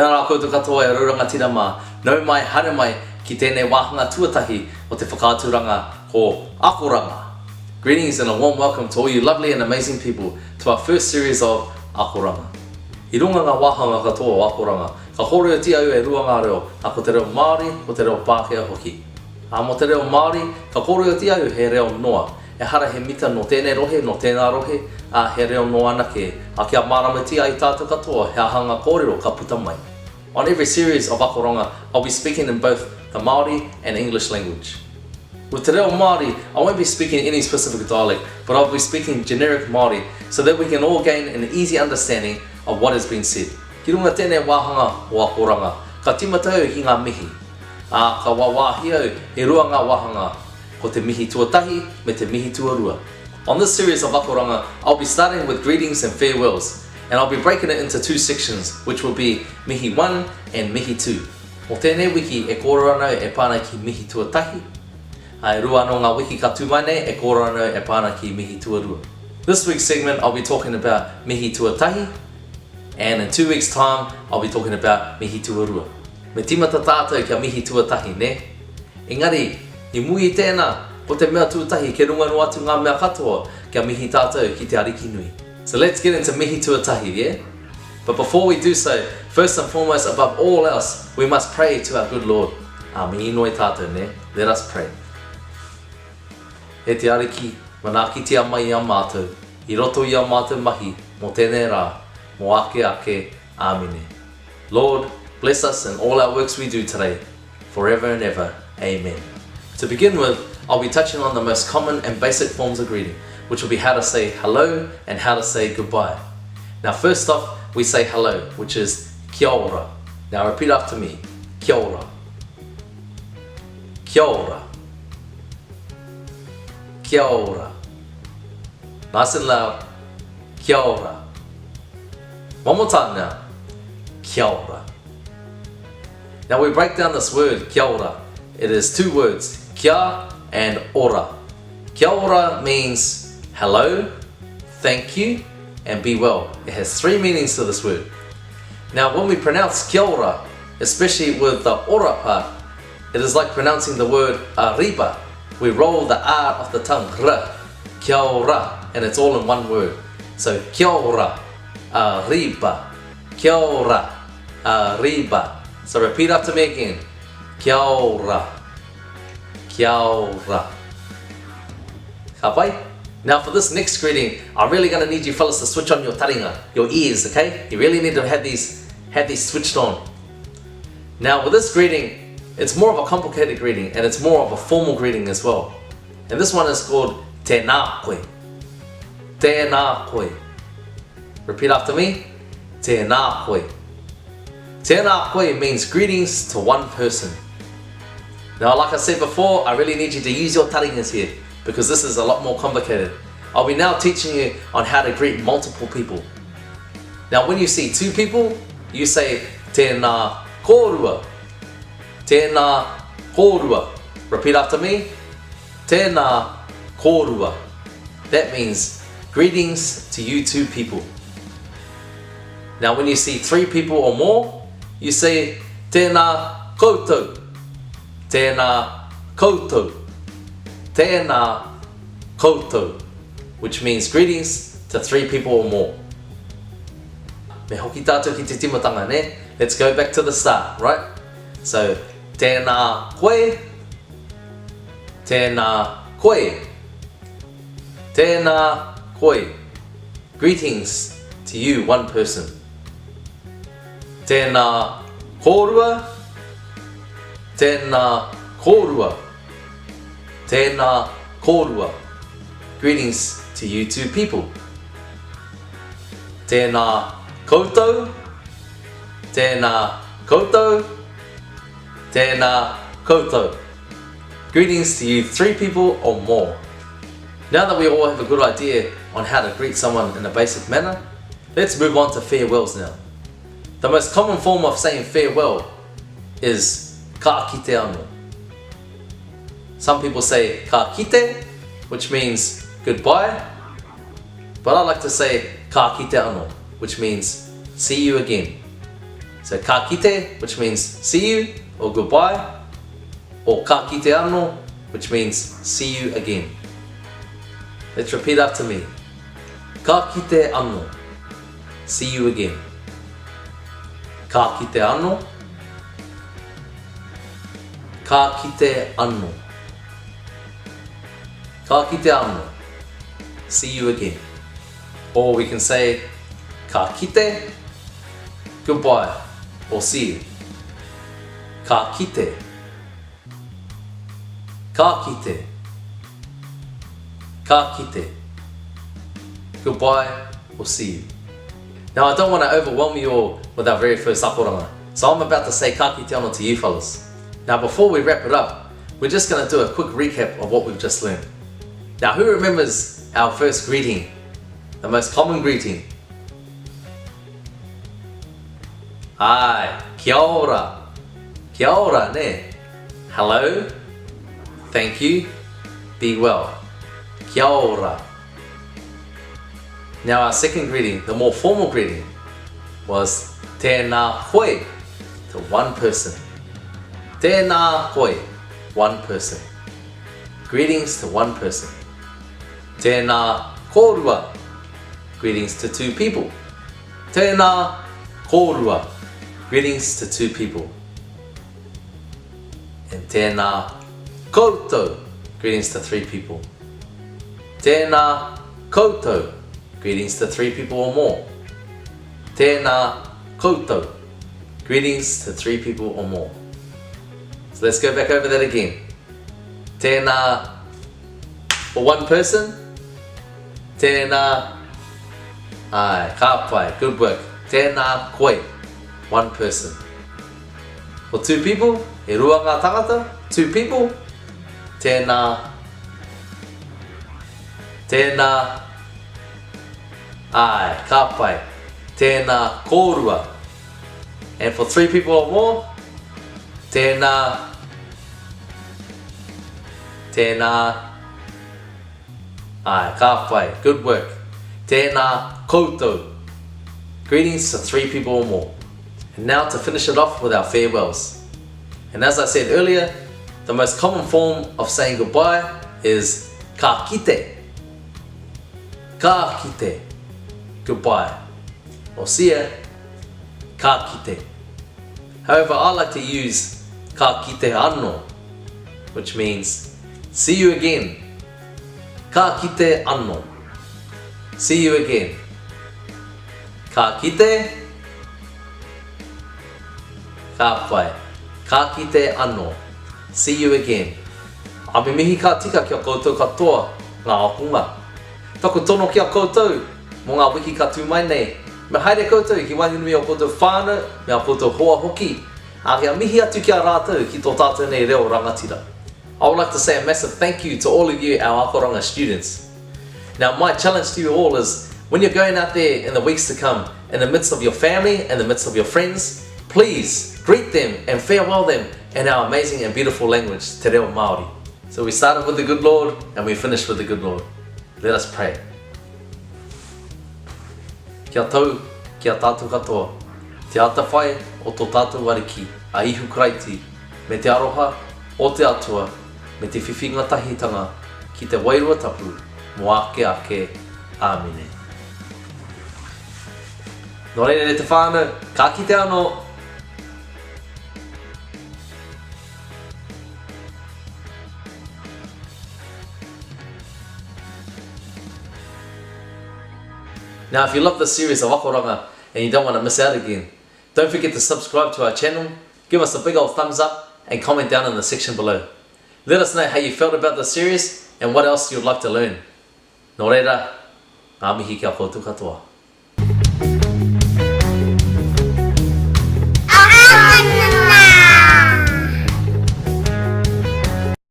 Tēnā rā koutou katoa e Rangatira mā, nau mai, hane mai ki tēnei wāhanga tuatahi o te whakaaturanga ko Akoranga. Greetings and a warm welcome to all you lovely and amazing people to our first series of Akoranga. I runga ngā wāhanga katoa o Akoranga, ka kōrero tiau e rua ngā reo, a ko te reo Māori, ko te reo Pākehā hoki. A mo te reo Māori, ka kōrero tiau he reo noa, e hara he mita no tēnei rohe, no tēnā rohe, a he reo noa anake, a kia māramatia i tātou katoa, he ahanga kōrero ka puta mai. On every series of Akoranga, I'll be speaking in both the Māori and English language. With te reo Māori, I won't be speaking any specific dialect, but I'll be speaking generic Māori so that we can all gain an easy understanding of what has been said. Ki runga tēnei wāhanga o Akoranga, ka timatau ki ngā mihi, a ka wāwāhi au he rua ngā wāhanga, ko te mihi tuatahi me te mihi tuarua. On this series of Akoranga, I'll be starting with greetings and farewells, and I'll be breaking it into two sections, which will be Mihi 1 and Mihi 2. O tēnei wiki e kōrero anau e pāna ki Mihi tuatahi, ai rua no ngā wiki ka tūmane e kōrero anau e pāna ki Mihi tuarua. This week's segment, I'll be talking about Mihi tuatahi, and in 2 weeks' time, I'll be talking about Mihi tuarua. Me timata tātou kia Mihi tuatahi, ne? Engari, I mui tēnā, ko te mea tuatahi ke runga no atu ngā mea katoa kia mihi tātou ki te ariki nui. So let's get into Mihi tuatahi, yeah? But before we do so, first and foremost, above all else, we must pray to our good Lord. Mihi noi tātou, ne? Let us pray. He te ariki, Manaakitanga mai a mātou, I roto i a mātou mahi, mo tēnei rā, mo ake ake, Āmine. Lord, bless us in all our works we do today, forever and ever. Amen. To begin with, I'll be touching on the most common and basic forms of greeting, which will be how to say hello and how to say goodbye. Now first off, we say hello, which is kia ora. Now repeat after me, kia ora. Kia ora. Kia ora. Nice and loud, kia ora. One more time now, kia ora. Now we break down this word, kia ora. It is two words, kia and ora. Kia ora means hello, thank you, and be well. It has three meanings to this word. Now when we pronounce kia ora, especially with the ora part, it is like pronouncing the word arriba. We roll the R off the tongue, r, kia ora, and it's all in one word. So kia ora, arriba, kia ora, arriba. So repeat after me again, kia ora, kia ora. Ka pai? Now for this next greeting, I'm really going to need you fellas to switch on your taringa, your ears, okay? You really need to have these switched on. Now with this greeting, it's more of a complicated greeting and it's more of a formal greeting as well. And this one is called tēnā koe. Tēnā koe. Repeat after me, tēnā koe. Tēnā koe means greetings to one person. Now like I said before, I really need you to use your taringas here, because this is a lot more complicated. I'll be now teaching you on how to greet multiple people. Now when you see two people, you say tēnā kōrua. Tēnā kōrua. Repeat after me, tēnā kōrua. That means greetings to you two people. Now when you see three people or more, you say tēnā koutou. Tēnā koutou. Tēnā koutou, which means greetings to three people or more. Me hoki tātou ki te timatanga, ne? Let's go back to the start, right? So, tēnā koe, tēnā koe, tēnā koe. Greetings to you, one person. Tēnā kōrua, tēnā kōrua. Tēnā kōrua. Greetings to you two people. Tēnā koutou. Tēnā koutou. Tēnā koutou. Greetings to you three people or more. Now that we all have a good idea on how to greet someone in a basic manner, let's move on to farewells now. The most common form of saying farewell is ka kite anō. Some people say ka kite, which means goodbye, but I like to say ka kite anō, which means see you again. So ka kite, which means see you or goodbye, or ka kite anō, which means see you again. Let's repeat after me. Ka kite anō, see you again. Ka kite anō, ka kite anō, ka kite anō, see you again. Or we can say ka kite, goodbye, or see you. Ka kite, ka kite, ka kite, goodbye, or see you. Now I don't want to overwhelm you all with our very first akoranga, so I'm about to say ka kite anō to you fellas. Now before we wrap it up, we're just going to do a quick recap of what we've just learned. Now who remembers our first greeting, the most common greeting? Ai, kia ora. Kia ora ne. Hello, thank you, be well. Kia ora. Now our second greeting, the more formal greeting, was tēnā koe, to one person. Tēnā koe, one person. Greetings to one person. Tēnā kōrero, greetings to two people. Tēnā kōrero, greetings to two people. And tēnā koutou, greetings to three people. Tēnā koutou, greetings to three people or more. Tēnā koutou, greetings to three people or more. So let's go back over that again. Tēnā for one person. Tēnā, ai, ka pai, good work. Tēnā koe, one person. For two people, he rua ngā tangata, two people. Tēnā, tēnā, ai, ka pai, tēnā kōrero. And for three people or more, tēnā, tēnā, ai, ka pai, good work. Tēnā koutou. Greetings to three people or more. And now to finish it off with our farewells. And as I said earlier, the most common form of saying goodbye is ka kite. Ka kite, goodbye. Or see ya, ka kite. However, I like to use ka kite anō, which means see you again. Ka kite anō, see you again. Ka kite, ka pai, ka kite anō, see you again. A me mihi ka tika kia koutou katoa ngā akonga. Taku tono kia koutou mō ngā wiki ka tū mai nei. Me haere koutou ki wainumi o koutou whānau me a koutou hoa hoki. A kia mihi atu kia rātou ki tō tātou nei reo Rangatira. I would like to say a massive thank you to all of you, our Akoranga students. Now my challenge to you all is, when you're going out there in the weeks to come, in the midst of your family and the midst of your friends, please greet them and farewell them in our amazing and beautiful language, Te Reo Māori. So we started with the good Lord and we finished with the good Lord. Let us pray. Kia tau, kia tātou katoa, te ata whai o tō tātou wariki, a ihu kraiti, me te aroha o te atua, me te whiwhinga tahitanga, ki te wairua tapu, mo ake ake, āmine. Nō reira te whānau, ka kite anō. Now if you love this series of Akoranga and you don't want to miss out again, don't forget to subscribe to our channel, give us a big old thumbs up and comment down in the section below. Let us know how you felt about the series and what else you'd like to learn. Nō reira, ngā mihi kia koutou katoa.